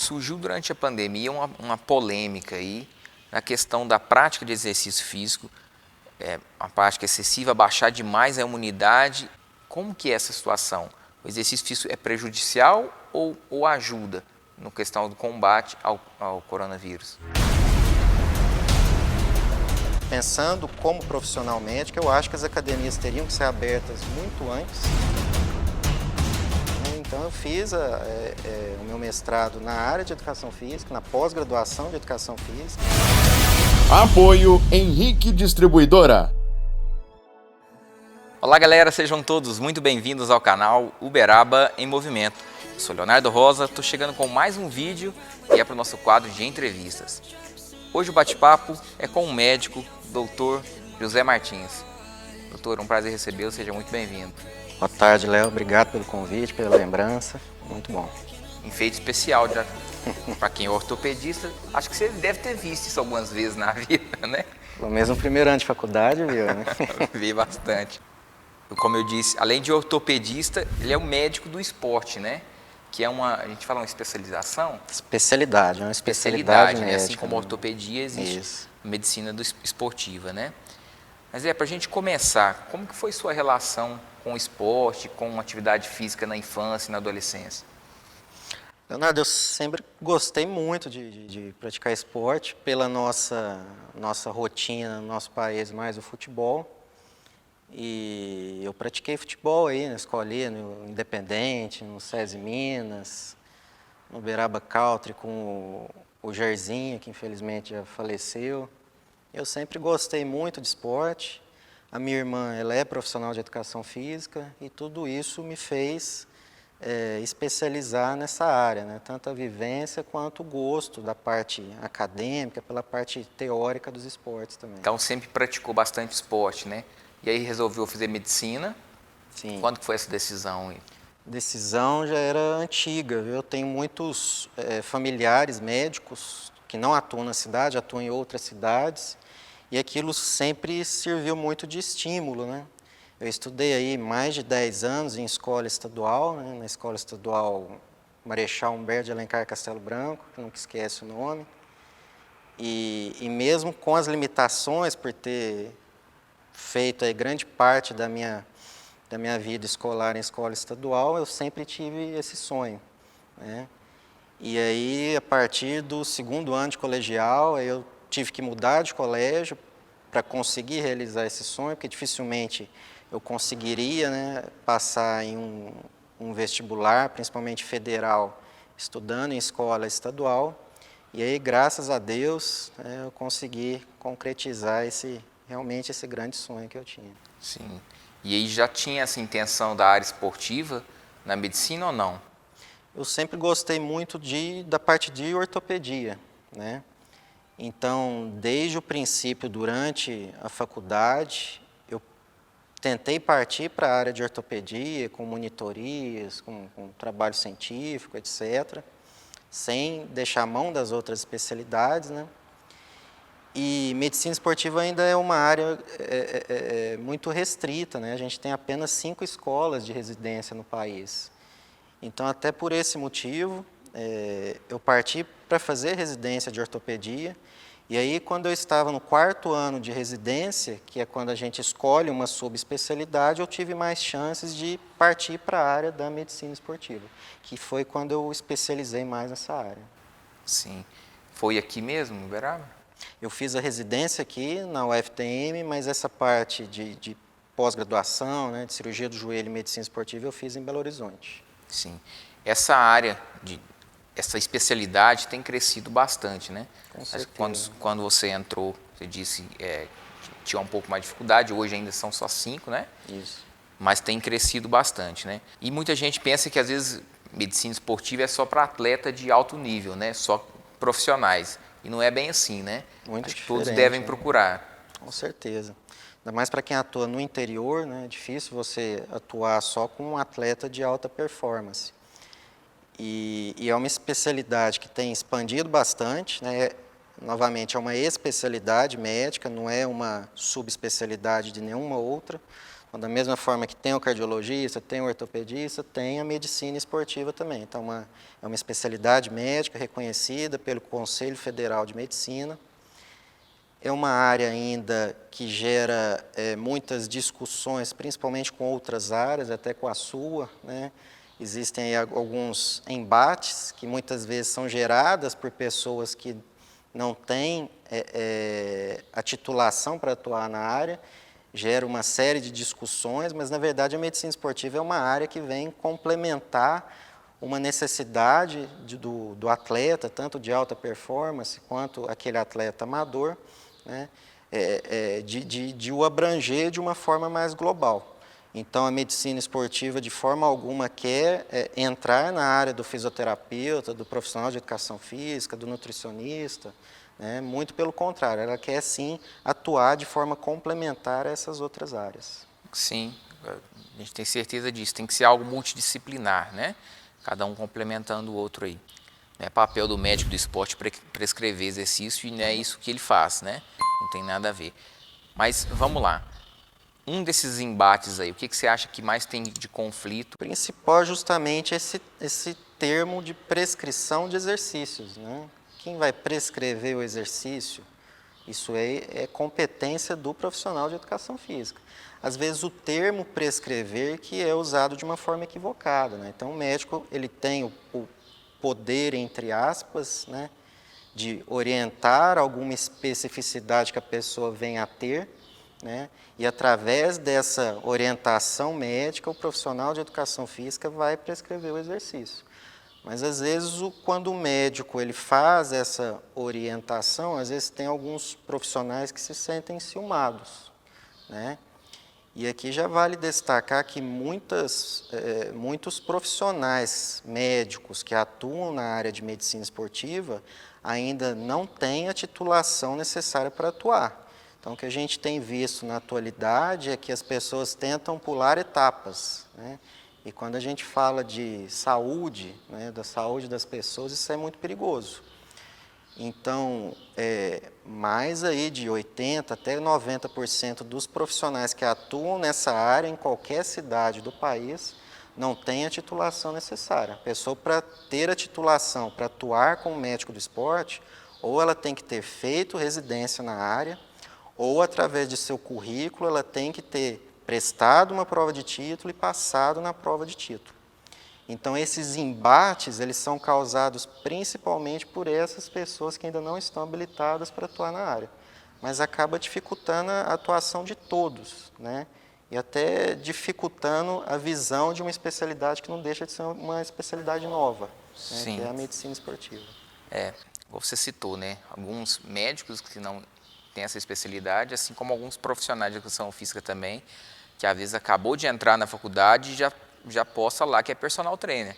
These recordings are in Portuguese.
surgiu durante a pandemia uma polêmica aí na questão da prática de exercício físico, a prática excessiva, baixar demais a imunidade. Como que é essa situação? O exercício físico é prejudicial ou ajuda na questão do combate ao coronavírus? Pensando como profissional médico, eu acho que as academias teriam que ser abertas muito antes. Então eu fiz o meu mestrado na área de educação física, na pós-graduação de educação física. Apoio Henrique Distribuidora. Olá galera, sejam todos muito bem-vindos ao canal Uberaba em Movimento. Eu sou Leonardo Rosa, estou chegando com mais um vídeo e é para o nosso quadro de entrevistas. Hoje o bate-papo é com o médico, Dr. José Martins. Doutor, um prazer recebê-lo, seja muito bem-vindo. Boa tarde, Léo. Obrigado pelo convite, pela lembrança. Muito bom. Enfeite especial para quem é ortopedista. Acho que você deve ter visto isso algumas vezes na vida, né? Pelo menos no primeiro ano de faculdade, viu, né? Vi bastante. Como eu disse, além de ortopedista, ele é o médico do esporte, né? Que é a gente fala uma especialização? Especialidade, uma especialidade médica. Né? Assim como a ortopedia, existe a medicina esportiva, né? Mas para a gente começar, como que foi sua relação com o esporte, com atividade física na infância e na adolescência? Leonardo, eu sempre gostei muito de praticar esporte pela nossa rotina no nosso país, mais o futebol. E eu pratiquei futebol aí na escolinha, no Independente, no SESI Minas, no Uberaba Country com o Jairzinho, que infelizmente já faleceu. Eu sempre gostei muito de esporte. A minha irmã, ela é profissional de educação física e tudo isso me fez especializar nessa área, né? Tanto a vivência quanto o gosto da parte acadêmica, pela parte teórica dos esportes também. Então sempre praticou bastante esporte, né? E aí resolveu fazer medicina. Sim. Quando que foi essa decisão aí? Decisão já era antiga, viu? Eu tenho muitos familiares médicos que não atuam na cidade, atuam em outras cidades, e aquilo sempre serviu muito de estímulo, né? Eu estudei aí mais de 10 anos em escola estadual, né? Na escola estadual Marechal Humberto de Alencar Castelo Branco, que nunca esquece o nome, e mesmo com as limitações por ter feito aí grande parte da minha vida escolar em escola estadual, eu sempre tive esse sonho, né? E aí, a partir do segundo ano de colegial, eu tive que mudar de colégio para conseguir realizar esse sonho, porque dificilmente eu conseguiria, né, passar em um vestibular, principalmente federal, estudando em escola estadual. E aí, graças a Deus, eu consegui concretizar realmente esse grande sonho que eu tinha. Sim. E aí já tinha essa intenção da área esportiva na medicina ou não? Eu sempre gostei muito da parte de ortopedia, né? Então, desde o princípio, durante a faculdade, eu tentei partir para a área de ortopedia, com monitorias, com trabalho científico, etc., sem deixar a mão das outras especialidades, né? E medicina esportiva ainda é uma área muito restrita, né? A gente tem apenas 5 escolas de residência no país. Então, até por esse motivo, eu parti para fazer residência de ortopedia. E aí, quando eu estava no 4º ano de residência, que é quando a gente escolhe uma subespecialidade, eu tive mais chances de partir para a área da medicina esportiva, que foi quando eu especializei mais nessa área. Sim. Foi aqui mesmo, em Uberaba? Eu fiz a residência aqui na UFTM, mas essa parte de pós-graduação, né, de cirurgia do joelho e medicina esportiva, eu fiz em Belo Horizonte. Sim. Essa área, essa especialidade tem crescido bastante, né? Com certeza. Quando você entrou, você disse que tinha um pouco mais de dificuldade, hoje ainda são só 5, né? Isso. Mas tem crescido bastante, né? E muita gente pensa que às vezes medicina esportiva é só para atleta de alto nível, né? Só profissionais. E não é bem assim, né? Muito Acho que diferente, todos devem né? procurar. Com certeza. Ainda mais para quem atua no interior, né? É difícil você atuar só com um atleta de alta performance. E é uma especialidade que tem expandido bastante, né? Novamente, é uma especialidade médica, não é uma subespecialidade de nenhuma outra. Então, da mesma forma que tem o cardiologista, tem o ortopedista, tem a medicina esportiva também. Então, é uma especialidade médica reconhecida pelo Conselho Federal de Medicina. É uma área ainda que gera muitas discussões, principalmente com outras áreas, até com a sua, né? Existem aí alguns embates que muitas vezes são geradas por pessoas que não têm a titulação para atuar na área, gera uma série de discussões, mas na verdade a medicina esportiva é uma área que vem complementar uma necessidade do atleta, tanto de alta performance quanto aquele atleta amador, né, de o abranger de uma forma mais global. Então, a medicina esportiva, de forma alguma, quer entrar na área do fisioterapeuta, do profissional de educação física, do nutricionista, né? Muito pelo contrário, ela quer, sim, atuar de forma complementar a essas outras áreas. Sim, a gente tem certeza disso, tem que ser algo multidisciplinar, né? Cada um complementando o outro aí. Não é papel do médico do esporte prescrever exercício e não é isso que ele faz, né? Não tem nada a ver. Mas vamos lá. Um desses embates aí, o que você acha que mais tem de conflito? O principal é justamente esse termo de prescrição de exercícios, né? Quem vai prescrever o exercício? Isso é competência do profissional de educação física. Às vezes o termo prescrever que é usado de uma forma equivocada, né? Então o médico ele tem o poder, entre aspas, né, de orientar alguma especificidade que a pessoa venha a ter, né? E através dessa orientação médica, o profissional de educação física vai prescrever o exercício. Mas às vezes, quando o médico ele faz essa orientação, às vezes tem alguns profissionais que se sentem enciumados, né? E aqui já vale destacar que muitos profissionais médicos que atuam na área de medicina esportiva ainda não têm a titulação necessária para atuar. Então, o que a gente tem visto na atualidade é que as pessoas tentam pular etapas, né? E quando a gente fala de saúde, né, da saúde das pessoas, isso é muito perigoso. Então, mais aí de 80% até 90% dos profissionais que atuam nessa área, em qualquer cidade do país, não tem a titulação necessária. A pessoa, para ter a titulação, para atuar como médico do esporte, ou ela tem que ter feito residência na área, ou através de seu currículo, ela tem que ter prestado uma prova de título e passado na prova de título. Então, esses embates, eles são causados principalmente por essas pessoas que ainda não estão habilitadas para atuar na área. Mas acaba dificultando a atuação de todos, né? E até dificultando a visão de uma especialidade que não deixa de ser uma especialidade nova, né? Que é a medicina esportiva. Você citou, né? Alguns médicos que não têm essa especialidade, assim como alguns profissionais de educação física também, que às vezes acabou de entrar na faculdade e já posta lá que é personal trainer.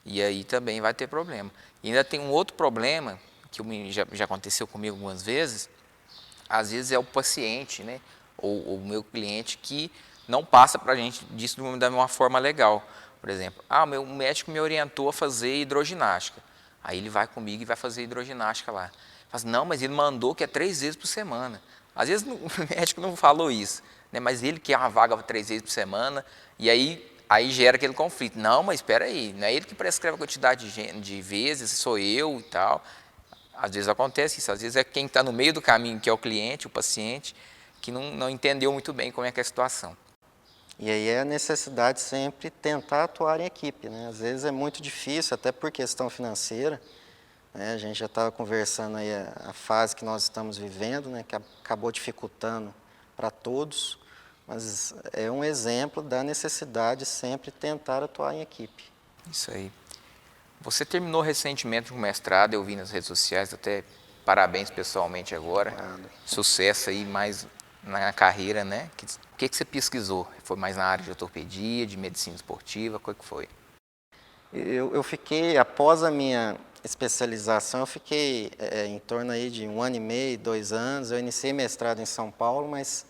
E aí também vai ter problema. E ainda tem um outro problema, que já aconteceu comigo algumas vezes, às vezes é o paciente, né, ou o meu cliente que não passa para a gente disso de uma forma legal. Por exemplo, o médico me orientou a fazer hidroginástica. Aí ele vai comigo e vai fazer hidroginástica lá. Fala assim, não, mas ele mandou que é 3 vezes por semana. Às vezes o médico não falou isso, né, mas ele quer uma vaga 3 vezes por semana, e aí gera aquele conflito. Não, mas espera aí, não é ele que prescreve a quantidade de vezes, sou eu e tal. Às vezes acontece isso, às vezes é quem está no meio do caminho, que é o cliente, o paciente, que não entendeu muito bem como é que é a situação. E aí é a necessidade sempre tentar atuar em equipe, né? Às vezes é muito difícil, até por questão financeira, né? A gente já estava conversando aí a fase que nós estamos vivendo, né? Que acabou dificultando para todos, mas é um exemplo da necessidade de sempre tentar atuar em equipe. Isso aí. Você terminou recentemente um mestrado, eu vi nas redes sociais, até parabéns pessoalmente agora. Obrigado. Sucesso aí mais na carreira, né? O que você pesquisou? Foi mais na área de ortopedia, de medicina esportiva, qual que foi? Eu fiquei, após a minha especialização, eu fiquei em torno aí de 1 ano e meio, 2 anos. Eu iniciei mestrado em São Paulo, mas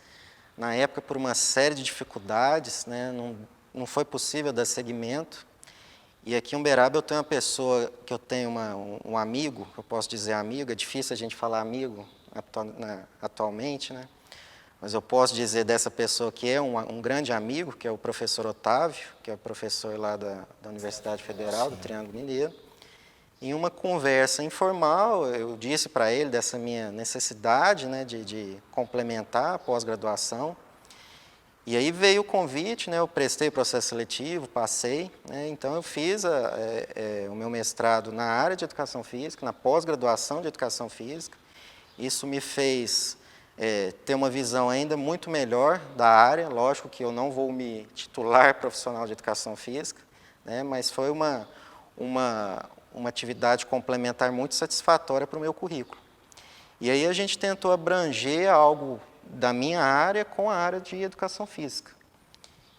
na época, por uma série de dificuldades, né, não foi possível dar seguimento. E aqui em Uberaba eu tenho uma pessoa que eu tenho um amigo, eu posso dizer amigo, é difícil a gente falar amigo atualmente, né? mas eu posso dizer dessa pessoa que é um grande amigo, que é o professor Otávio, que é o professor lá da Universidade Federal, do Triângulo Mineiro. Em uma conversa informal, eu disse para ele dessa minha necessidade, né, de complementar a pós-graduação. E aí veio o convite, né, eu prestei o processo seletivo, passei, né, então eu fiz o meu mestrado na área de Educação Física, na pós-graduação de Educação Física. Isso me fez ter uma visão ainda muito melhor da área. Lógico que eu não vou me titular profissional de Educação Física, né, mas foi uma atividade complementar muito satisfatória para o meu currículo. E aí a gente tentou abranger algo da minha área com a área de Educação Física.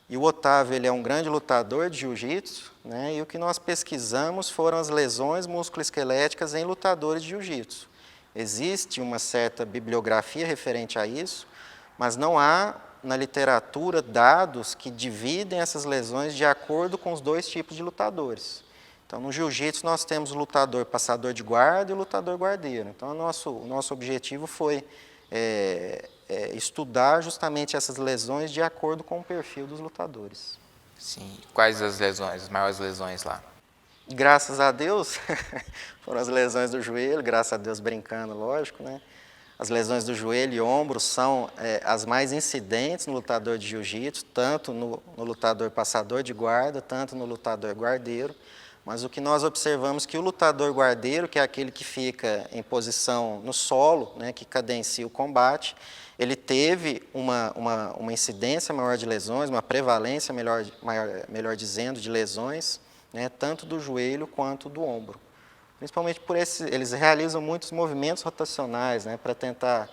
E o Otávio, ele é um grande lutador de jiu-jitsu, né, e o que nós pesquisamos foram as lesões musculoesqueléticas em lutadores de jiu-jitsu. Existe uma certa bibliografia referente a isso, mas não há na literatura dados que dividem essas lesões de acordo com os dois tipos de lutadores. Então, no jiu-jitsu, nós temos o lutador passador de guarda e o lutador guardeiro. Então, o nosso objetivo foi estudar justamente essas lesões de acordo com o perfil dos lutadores. Sim. Quais as maiores lesões lá? Graças a Deus, foram as lesões do joelho, graças a Deus brincando, lógico, né? As lesões do joelho e ombro são as mais incidentes no lutador de jiu-jitsu, tanto no lutador passador de guarda, tanto no lutador guardeiro. Mas o que nós observamos é que o lutador guardeiro, que é aquele que fica em posição no solo, né, que cadencia o combate, ele teve uma incidência maior de lesões, uma prevalência, melhor dizendo, de lesões, né, tanto do joelho quanto do ombro. Principalmente por eles realizam muitos movimentos rotacionais, né, para tentar,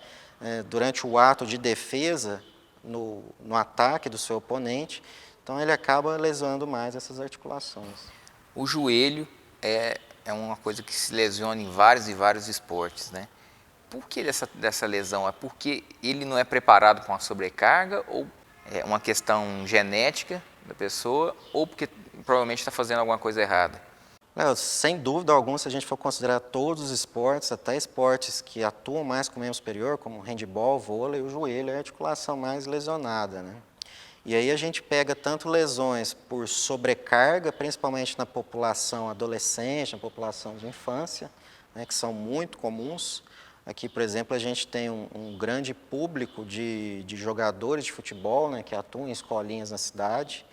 durante o ato de defesa, no ataque do seu oponente, então ele acaba lesando mais essas articulações. O joelho é uma coisa que se lesiona em vários e vários esportes, né? Por que dessa lesão? É porque ele não é preparado para uma sobrecarga, ou é uma questão genética da pessoa, ou porque provavelmente está fazendo alguma coisa errada? Sem dúvida alguma, se a gente for considerar todos os esportes, até esportes que atuam mais com membro superior, como handebol, vôlei, o joelho é a articulação mais lesionada, né? E aí a gente pega tanto lesões por sobrecarga, principalmente na população adolescente, na população de infância, né, que são muito comuns. Aqui, por exemplo, a gente tem um grande público de jogadores de futebol, né, que atuam em escolinhas na cidade,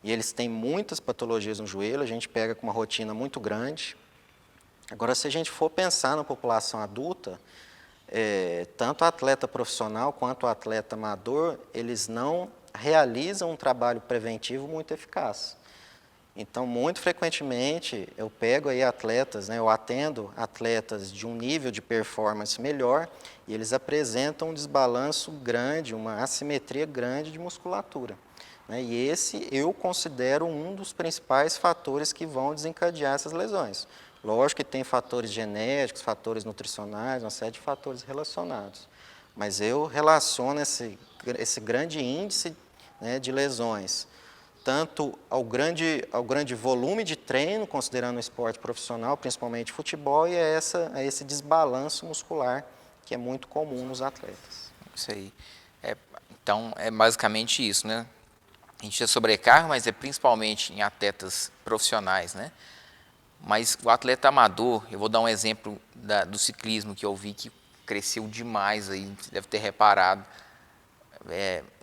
e eles têm muitas patologias no joelho, a gente pega com uma rotina muito grande. Agora, se a gente for pensar na população adulta, tanto o atleta profissional quanto o atleta amador, eles não realizam um trabalho preventivo muito eficaz. Então, muito frequentemente, eu pego aí atletas, né, eu atendo atletas de um nível de performance melhor e eles apresentam um desbalanço grande, uma assimetria grande de musculatura, né, e esse eu considero um dos principais fatores que vão desencadear essas lesões. Lógico que tem fatores genéticos, fatores nutricionais, uma série de fatores relacionados, mas eu relaciono esse grande índice, né, de lesões, tanto ao grande volume de treino, considerando o esporte profissional, principalmente futebol, e a esse desbalanço muscular que é muito comum nos atletas. Isso aí. Então, é basicamente isso, né? A gente tem sobrecarga, mas é principalmente em atletas profissionais, né? Mas o atleta amador, eu vou dar um exemplo do ciclismo que eu vi que cresceu demais aí, você deve ter reparado.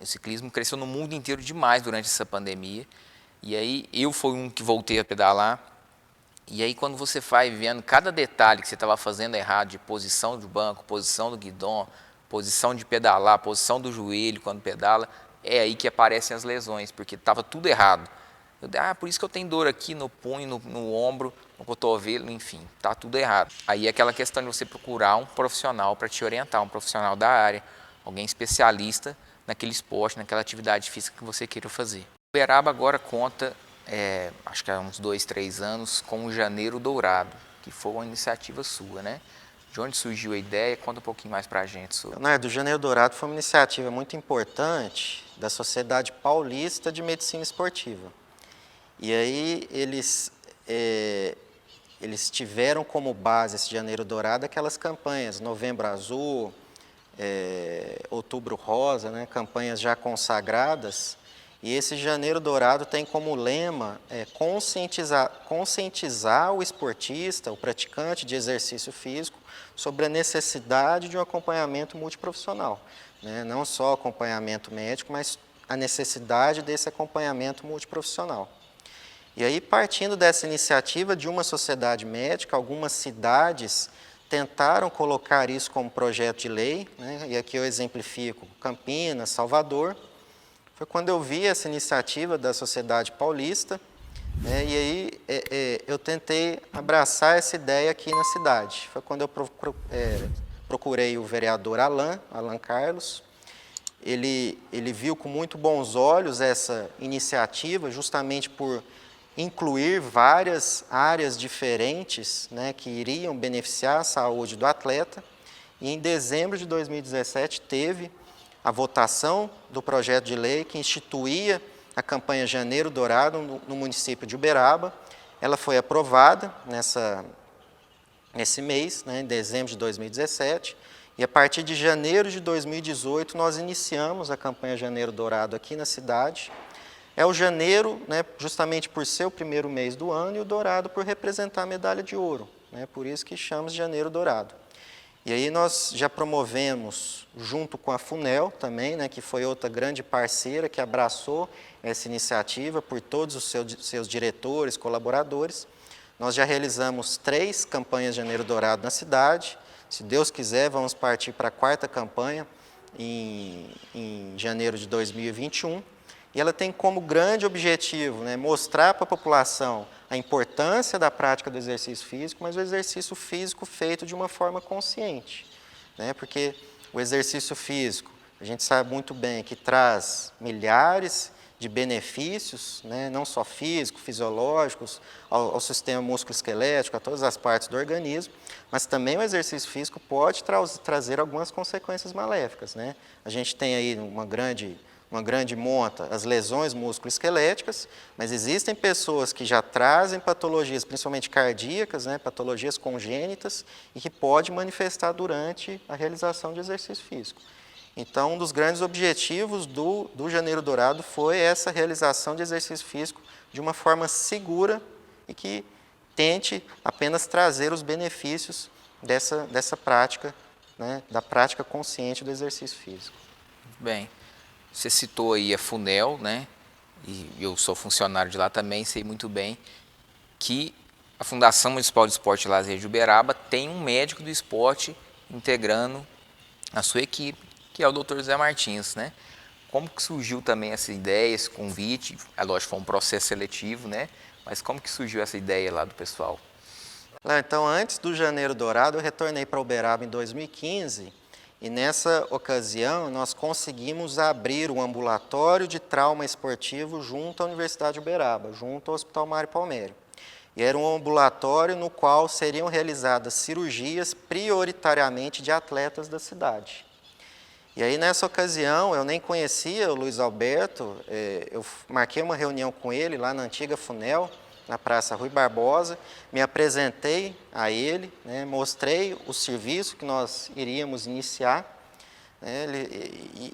O ciclismo cresceu no mundo inteiro demais durante essa pandemia. E aí eu fui um que voltei a pedalar. E aí quando você vai vendo cada detalhe que você estava fazendo errado, de posição do banco, posição do guidão, posição de pedalar, posição do joelho quando pedala, é aí que aparecem as lesões, porque estava tudo errado. Por isso que eu tenho dor aqui no punho, no ombro, no cotovelo, enfim, está tudo errado. Aí é aquela questão de você procurar um profissional para te orientar, um profissional da área, alguém especialista naquele esporte, naquela atividade física que você queira fazer. O Uberaba agora conta, acho que há uns 2, 3 anos, com o Janeiro Dourado, que foi uma iniciativa sua, né? De onde surgiu a ideia? Conta um pouquinho mais para a gente sobre. Leonardo, o Janeiro Dourado foi uma iniciativa muito importante da Sociedade Paulista de Medicina Esportiva. E aí eles tiveram como base esse Janeiro Dourado aquelas campanhas, Novembro Azul, Outubro Rosa, né, campanhas já consagradas, e esse Janeiro Dourado tem como lema conscientizar o esportista, o praticante de exercício físico, sobre a necessidade de um acompanhamento multiprofissional, né, não só acompanhamento médico, mas a necessidade desse acompanhamento multiprofissional. E aí, partindo dessa iniciativa de uma sociedade médica, algumas cidades tentaram colocar isso como projeto de lei, né? E aqui eu exemplifico Campinas, Salvador. Foi quando eu vi essa iniciativa da Sociedade Paulista, né? E aí eu tentei abraçar essa ideia aqui na cidade. Foi quando eu procurei o vereador Alan Carlos. Ele viu com muito bons olhos essa iniciativa, justamente por incluir várias áreas diferentes, né, que iriam beneficiar a saúde do atleta. E em dezembro de 2017 teve a votação do projeto de lei que instituía a campanha Janeiro Dourado no município de Uberaba. Ela foi aprovada nesse mês, né, em dezembro de 2017, e a partir de janeiro de 2018 nós iniciamos a campanha Janeiro Dourado aqui na cidade. É o janeiro, né, justamente por ser o primeiro mês do ano, e o dourado por representar a medalha de ouro, né, por isso que chamamos de Janeiro Dourado. E aí nós já promovemos, junto com a FUNEL também, né, que foi outra grande parceira que abraçou essa iniciativa, por todos os seus diretores, colaboradores. Nós já realizamos 3 campanhas de Janeiro Dourado na cidade. Se Deus quiser, vamos partir para a 4ª campanha em janeiro de 2021. E ela tem como grande objetivo, né, mostrar para a população a importância da prática do exercício físico, mas o exercício físico feito de uma forma consciente, né, porque o exercício físico, a gente sabe muito bem que traz milhares de benefícios, né, não só físicos, fisiológicos, ao sistema músculo-esquelético, a todas as partes do organismo, mas também o exercício físico pode trazer algumas consequências maléficas, né? A gente tem aí uma grande monta, as lesões musculoesqueléticas, mas existem pessoas que já trazem patologias, principalmente cardíacas, né, patologias congênitas, e que pode manifestar durante a realização de exercício físico. Então, um dos grandes objetivos do Janeiro Dourado foi essa realização de exercício físico de uma forma segura e que tente apenas trazer os benefícios dessa prática, né, da prática consciente do exercício físico. Bem, você citou aí a FUNEL, né? E eu sou funcionário de lá também, sei muito bem que a Fundação Municipal de Esporte e Lazer de Uberaba tem um médico do esporte integrando a sua equipe, que é o Dr. José Martins, né? Como que surgiu também essa ideia, esse convite? É lógico, foi um processo seletivo, né? Mas como que surgiu essa ideia lá do pessoal? Então, antes do Janeiro Dourado, eu retornei para Uberaba em 2015, e nessa ocasião nós conseguimos abrir um ambulatório de trauma esportivo junto à Universidade de Uberaba, junto ao Hospital Mário Palmério. E era um ambulatório no qual seriam realizadas cirurgias prioritariamente de atletas da cidade. E aí, nessa ocasião, eu nem conhecia o Luiz Alberto, eu marquei uma reunião com ele lá na antiga FUNEL, na Praça Rui Barbosa, me apresentei a ele, né, mostrei o serviço que nós iríamos iniciar, né,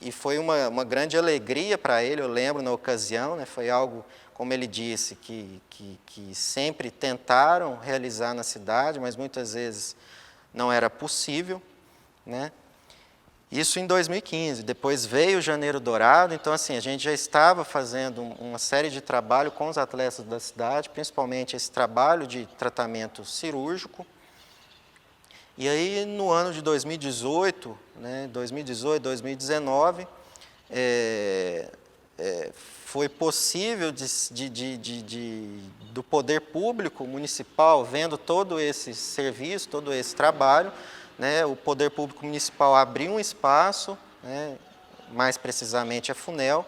e foi uma grande alegria para ele, eu lembro na ocasião, né, foi algo, como ele disse, que sempre tentaram realizar na cidade, mas muitas vezes não era possível, né? Isso em 2015, depois veio o Janeiro Dourado, então assim, a gente já estava fazendo uma série de trabalho com os atletas da cidade, principalmente esse trabalho de tratamento cirúrgico. E aí no ano de 2018, né, 2019, foi possível do poder público municipal, vendo todo esse serviço, todo esse trabalho, né, o poder público municipal abriu um espaço, né, mais precisamente a FUNEL,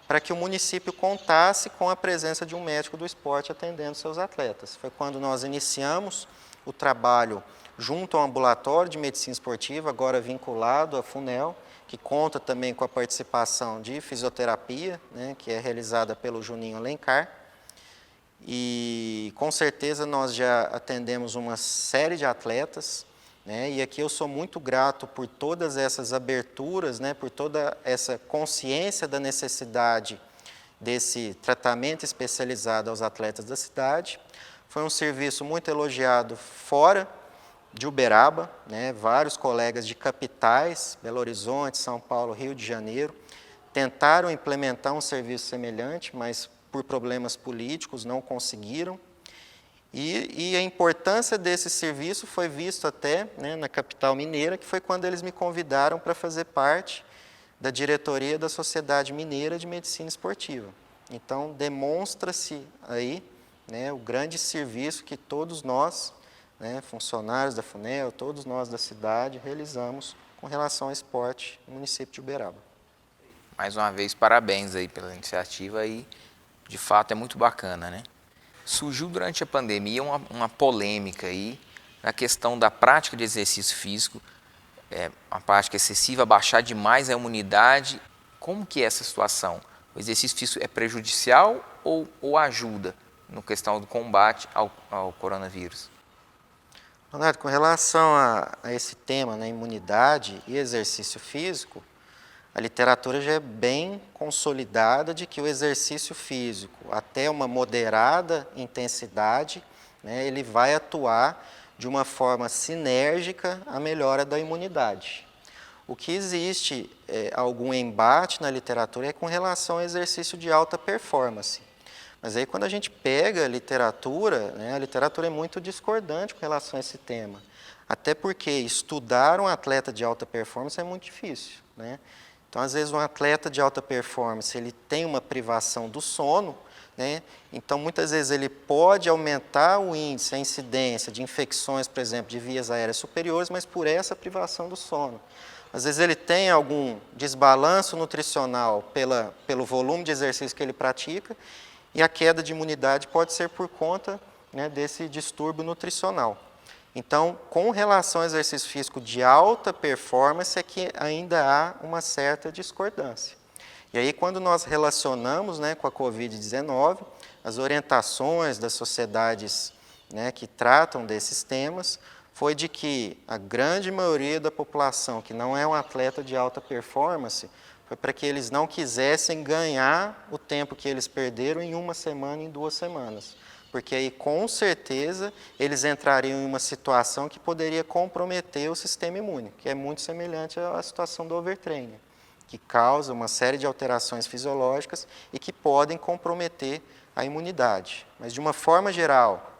para que o município contasse com a presença de um médico do esporte atendendo seus atletas. Foi quando nós iniciamos o trabalho junto ao ambulatório de medicina esportiva, agora vinculado à FUNEL, que conta também com a participação de fisioterapia, né, que é realizada pelo Juninho Alencar. E com certeza nós já atendemos uma série de atletas, né? E aqui eu sou muito grato por todas essas aberturas, né? Por toda essa consciência da necessidade desse tratamento especializado aos atletas da cidade. Foi um serviço muito elogiado fora de Uberaba, né? Vários colegas de capitais, Belo Horizonte, São Paulo, Rio de Janeiro, tentaram implementar um serviço semelhante, mas por problemas políticos não conseguiram. E a importância desse serviço foi visto até, né, na capital mineira, que foi quando eles me convidaram para fazer parte da diretoria da Sociedade Mineira de Medicina Esportiva. Então, demonstra-se aí, né, o grande serviço que todos nós, né, funcionários da FUNEL, todos nós da cidade, realizamos com relação ao esporte no município de Uberaba. Mais uma vez, parabéns aí pela iniciativa e, de fato, é muito bacana, né? Surgiu durante a pandemia uma polêmica aí na questão da prática de exercício físico, uma prática excessiva, baixar demais a imunidade. Como que é essa situação? O exercício físico é prejudicial ou ajuda na questão do combate ao coronavírus? Leonardo, com relação a esse tema, né, imunidade e exercício físico, a literatura já é bem consolidada de que o exercício físico, até uma moderada intensidade, né, ele vai atuar de uma forma sinérgica à melhora da imunidade. O que existe algum embate na literatura é com relação ao exercício de alta performance. Mas aí quando a gente pega a literatura, né, a literatura é muito discordante com relação a esse tema. Até porque estudar um atleta de alta performance é muito difícil, né? Então, às vezes, um atleta de alta performance, ele tem uma privação do sono, né? Então, muitas vezes, ele pode aumentar o índice, a incidência de infecções, por exemplo, de vias aéreas superiores, mas por essa privação do sono. Às vezes, ele tem algum desbalanço nutricional pelo volume de exercício que ele pratica, e a queda de imunidade pode ser por conta, né, desse distúrbio nutricional. Então, com relação ao exercício físico de alta performance, é que ainda há uma certa discordância. E aí, quando nós relacionamos, né, com a Covid-19, as orientações das sociedades, né, que tratam desses temas, foi de que a grande maioria da população que não é um atleta de alta performance, foi para que eles não quisessem ganhar o tempo que eles perderam em uma semana, em 2 semanas. Porque aí, com certeza, eles entrariam em uma situação que poderia comprometer o sistema imune, que é muito semelhante à situação do overtraining, que causa uma série de alterações fisiológicas e que podem comprometer a imunidade. Mas, de uma forma geral,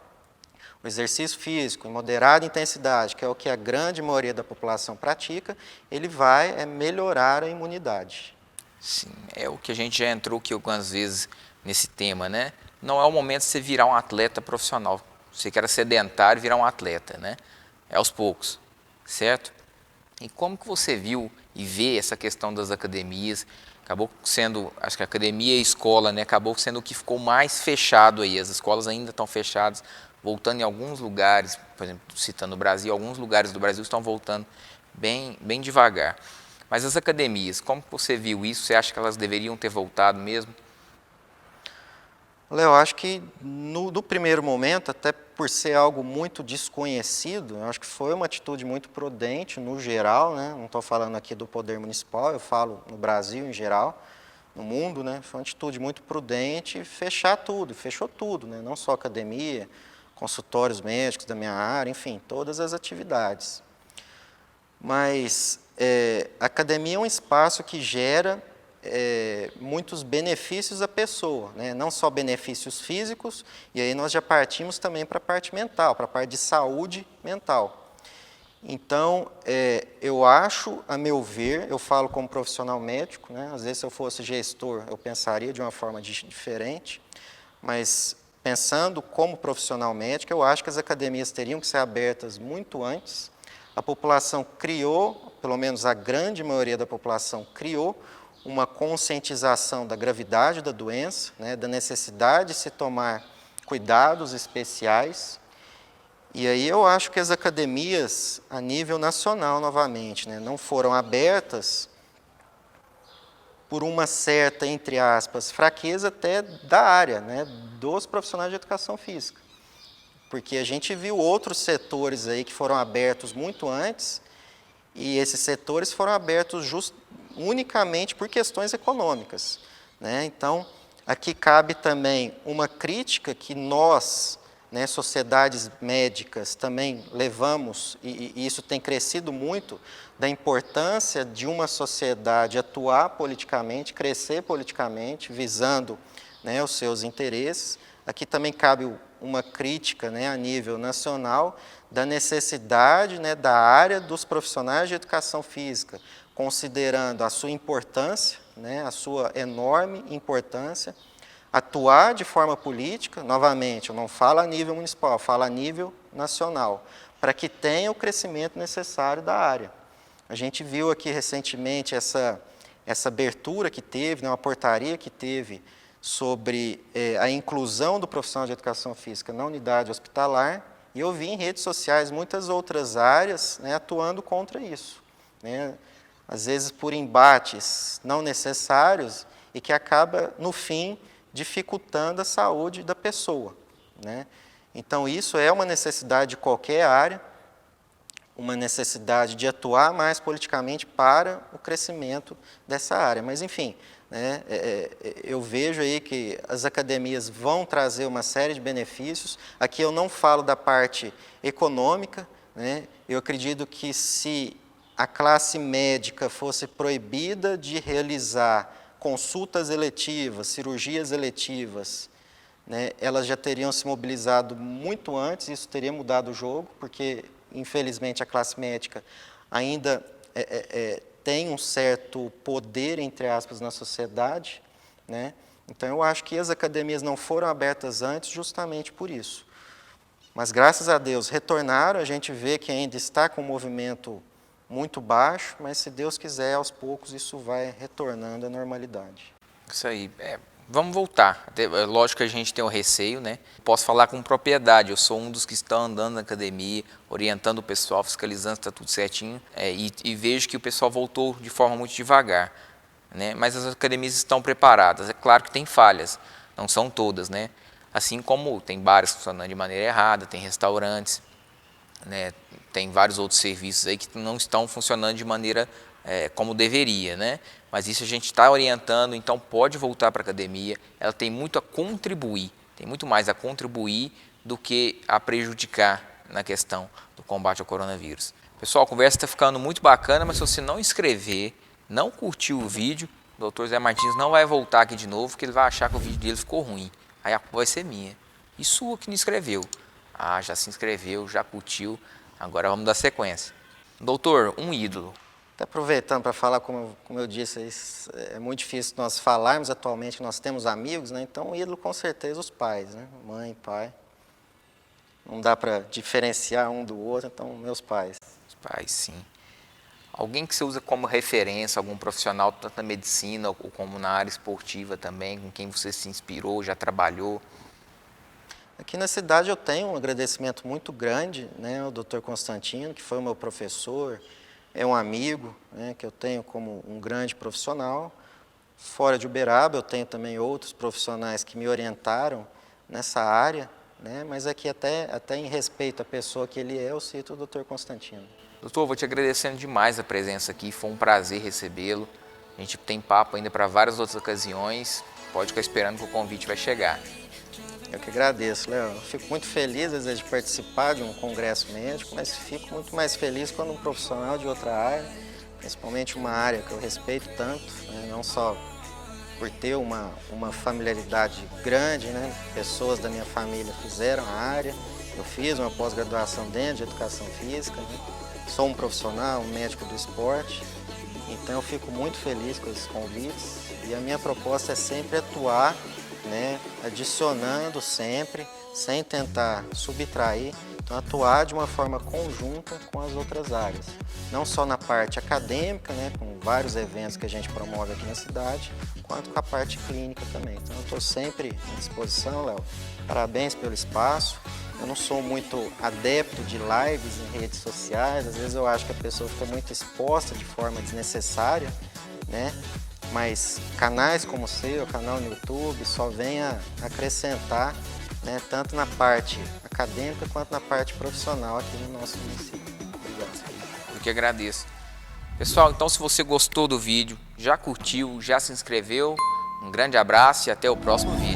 o exercício físico em moderada intensidade, que é o que a grande maioria da população pratica, ele vai melhorar a imunidade. Sim, é o que a gente já entrou aqui algumas vezes nesse tema, né? Não é o momento de você virar um atleta profissional. Você que era sedentário, virar um atleta, né? É aos poucos, certo? E como que você viu e vê essa questão das academias? Acabou sendo, acho que a academia e a escola, né? Acabou sendo o que ficou mais fechado aí. As escolas ainda estão fechadas, voltando em alguns lugares, por exemplo, citando o Brasil, alguns lugares do Brasil estão voltando bem devagar. Mas as academias, como que você viu isso? Você acha que elas deveriam ter voltado mesmo? Léo, acho que no primeiro momento, até por ser algo muito desconhecido, eu acho que foi uma atitude muito prudente no geral, né? Não estou falando aqui do poder municipal, eu falo no Brasil em geral, no mundo, né? Foi uma atitude muito prudente fechar tudo, fechou tudo, né? Não só academia, consultórios médicos da minha área, enfim, todas as atividades. Mas a academia é um espaço que gera muitos benefícios à pessoa, né? Não só benefícios físicos, e aí nós já partimos também para a parte mental, para a parte de saúde mental. Então, eu acho, a meu ver, eu falo como profissional médico, né? Às vezes se eu fosse gestor eu pensaria de uma forma diferente, mas pensando como profissional médico, eu acho que as academias teriam que ser abertas muito antes. A população criou, pelo menos a grande maioria da população criou, uma conscientização da gravidade da doença, né, da necessidade de se tomar cuidados especiais. E aí eu acho que as academias, a nível nacional novamente, né, não foram abertas por uma certa, entre aspas, fraqueza até da área, né, dos profissionais de educação física. porque a gente viu outros setores aí que foram abertos muito antes, e esses setores foram abertos unicamente por questões econômicas, né? Então, aqui cabe também uma crítica que nós, né, sociedades médicas, também levamos, e isso tem crescido muito, da importância de uma sociedade atuar politicamente, crescer politicamente, visando, né, os seus interesses. Aqui também cabe uma crítica, né, a nível nacional da necessidade, né, da área dos profissionais de educação física, considerando a sua importância, né, a sua enorme importância, atuar de forma política, novamente, eu não falo a nível municipal, eu falo a nível nacional, para que tenha o crescimento necessário da área. A gente viu aqui recentemente essa abertura que teve, né, uma portaria que teve sobre a inclusão do profissional de educação física na unidade hospitalar, e eu vi em redes sociais muitas outras áreas, né, atuando contra isso, né, às vezes por embates não necessários e que acaba, no fim, dificultando a saúde da pessoa, né? Então, isso é uma necessidade de qualquer área, uma necessidade de atuar mais politicamente para o crescimento dessa área. Mas, enfim, né, eu vejo aí que as academias vão trazer uma série de benefícios. Aqui eu não falo da parte econômica, né? Eu acredito que se a classe médica fosse proibida de realizar consultas eletivas, cirurgias eletivas, né, elas já teriam se mobilizado muito antes, isso teria mudado o jogo, porque, infelizmente, a classe médica ainda tem um certo poder, entre aspas, na sociedade, né? Então, eu acho que as academias não foram abertas antes justamente por isso. Mas, graças a Deus, retornaram, a gente vê que ainda está com um movimento muito baixo, mas, se Deus quiser, aos poucos isso vai retornando à normalidade. Isso aí. Vamos voltar. Lógico que a gente tem o receio, né? Posso falar com propriedade, eu sou um dos que estão andando na academia, orientando o pessoal, fiscalizando se está tudo certinho, e vejo que o pessoal voltou de forma muito devagar, né? Mas as academias estão preparadas. É claro que tem falhas, não são todas, né? Assim como tem bares funcionando de maneira errada, tem restaurantes, né? Tem vários outros serviços aí que não estão funcionando de maneira como deveria, né? Mas isso a gente está orientando, então pode voltar para a academia, ela tem muito a contribuir, tem muito mais a contribuir do que a prejudicar na questão do combate ao coronavírus. Pessoal, a conversa está ficando muito bacana, mas se você não inscrever, não curtir o vídeo, o Dr. Zé Martins não vai voltar aqui de novo, porque ele vai achar que o vídeo dele ficou ruim. Aí a culpa vai ser minha. E sua que não inscreveu. Ah, já se inscreveu, já curtiu, agora vamos dar sequência. Doutor, um ídolo. Até aproveitando para falar, como eu disse, é muito difícil nós falarmos atualmente, nós temos amigos, né? Então o ídolo com certeza os pais, né? Mãe, pai. Não dá para diferenciar um do outro, então meus pais. Os pais, sim. Alguém que você usa como referência, algum profissional, tanto na medicina ou como na área esportiva também, com quem você se inspirou, já trabalhou? Aqui na cidade eu tenho um agradecimento muito grande, né, ao Dr. Constantino, que foi o meu professor, é um amigo, né, que eu tenho como um grande profissional. Fora de Uberaba, eu tenho também outros profissionais que me orientaram nessa área, né, mas aqui até em respeito à pessoa que ele é, eu cito o Dr. Constantino. Doutor, vou te agradecendo demais a presença aqui, foi um prazer recebê-lo. A gente tem papo ainda para várias outras ocasiões, pode ficar esperando que o convite vai chegar. Eu que agradeço, Léo. Eu fico muito feliz, às vezes, de participar de um congresso médico, mas fico muito mais feliz quando um profissional de outra área, principalmente uma área que eu respeito tanto, né, não só por ter uma familiaridade grande, né, pessoas da minha família fizeram a área, eu fiz uma pós-graduação dentro de educação física, né, sou um profissional, um médico do esporte, então eu fico muito feliz com esses convites e a minha proposta é sempre atuar, né, adicionando sempre, sem tentar subtrair, então atuar de uma forma conjunta com as outras áreas. Não só na parte acadêmica, né, com vários eventos que a gente promove aqui na cidade, quanto com a parte clínica também. Então eu estou sempre à disposição, Léo. Parabéns pelo espaço. Eu não sou muito adepto de lives em redes sociais, às vezes eu acho que a pessoa fica muito exposta de forma desnecessária, né? Mas canais como o seu, canal no YouTube, só vem a acrescentar né, tanto na parte acadêmica quanto na parte profissional aqui no nosso município. Obrigado. Eu que agradeço. Pessoal, então se você gostou do vídeo, já curtiu, já se inscreveu, um grande abraço e até o próximo vídeo.